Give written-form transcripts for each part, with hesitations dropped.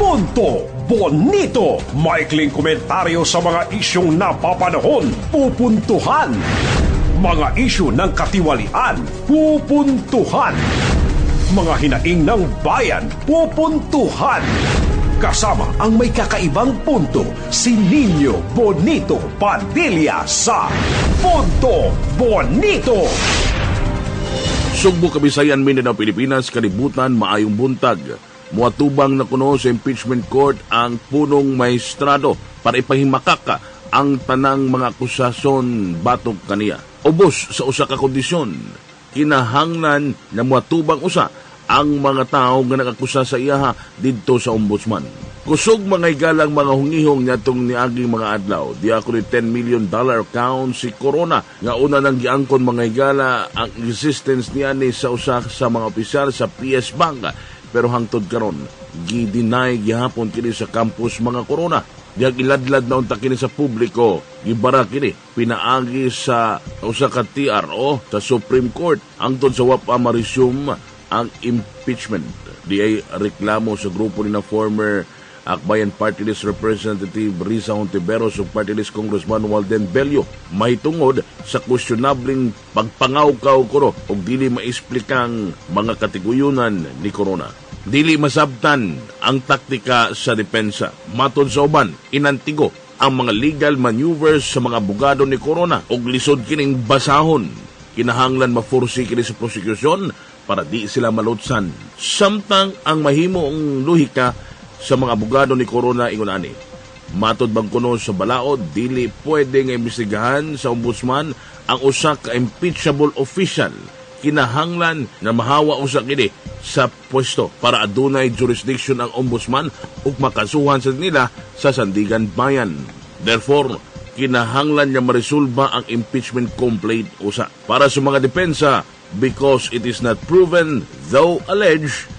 Punto Bonito. Maikling komentaryo sa mga isyong napapanahon, pupuntuhan. Mga isyu ng katiwalian, pupuntuhan. Mga hinaing ng bayan, pupuntuhan. Kasama ang may kakaibang punto, si Nino Bonito Padilla sa Punto Bonito. Sugbo, Kabisayan, Mindanao, Pilipinas, kalibutan, maayong buntag. Muatubang na kuno sa impeachment court ang punong maestrado para ipahimakaka ang tanang mga akusasyon batok kaniya. Ubos sa usa ka kondisyon, kinahanglan na muatubang usa ang mga tao nga nakakusa sa iyaha didto sa ombudsman. Kusog mga igalang mga hungihong niyatong niaging mga adlaw, di ako ni $10 million account si Corona nga una nang giangkon mga igala ang existence niya ni sa usa sa mga opisyal sa PS Bank. Pero hangtod karon, gi-deny gihapon kini sa campus mga Corona. Diyag iladlad na unta kini sa publiko, gibara kini pinaagi sa usa ka TRO sa Supreme Court hangtod sa wa pa ma-resume ang impeachment. Di ay reklamo sa grupo ni na former Akbayan Party List Representative Risa Hontiveros ug Party List Congressman Walden Bello mahitungod sa questionabling pagpangawkaw kuno ug dili maesplikang mga katiguyunan ni Corona. Dili masabtan ang taktika sa depensa. Matod sa uban, inantigo ang mga legal maneuvers sa mga abogado ni Corona ug lisod kining basahon. Kinahanglan mafursi kini sa prosecution para di sila malutsan. Samtang ang mahimong luhika sa mga abogado ni Corona ingon ani, matod bang kuno sa balaod, dili pwede nga imbestigahan sa ombudsman ang usa ka impeachable official. Kinahanglan na mahawa usa kini sa pwesto para adunay jurisdiction ang ombudsman ug makasuhan sa nila sa sandigan bayan. Therefore, kinahanglan niya maresolba ang impeachment complaint usa. Para sa mga depensa, because it is not proven, though alleged,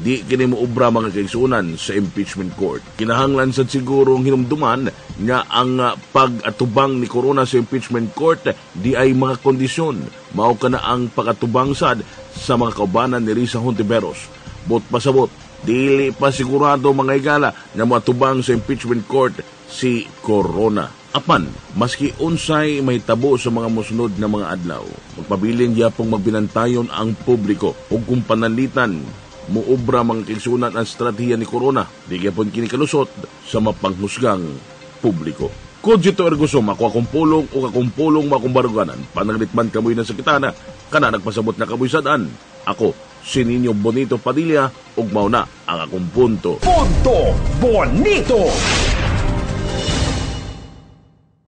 di kini moobra mga kaigsunan sa impeachment court. Kinahanglan sad sigurong hinumduman nga ang pag-atubang ni Corona sa impeachment court di ay mga kondisyon. Mao kana ang pag-atubang sad sa mga kaubanan ni Risa Hontiveros. Bot pasabot, dili pa sigurado mga igala nga moatubang sa impeachment court si Corona. Apan, maski unsay may tabo sa mga musunod na mga adlaw, magpabiling yapong magbinantayon ang publiko ug kung panalitan muobra mga kaigsunan ang strategiya ni Corona, di gyapon kini kalusot sa mapanghusgang publiko. Kung dito ergusom, ako akong pulong o akong pulong makumbaruganan, panaglit-man kamoy na sakitana, kana nagpasabot na kamoy sadaan. Ako, si Nino Bonito Padilla, ug mauna ang akong punto. Punto Bonito!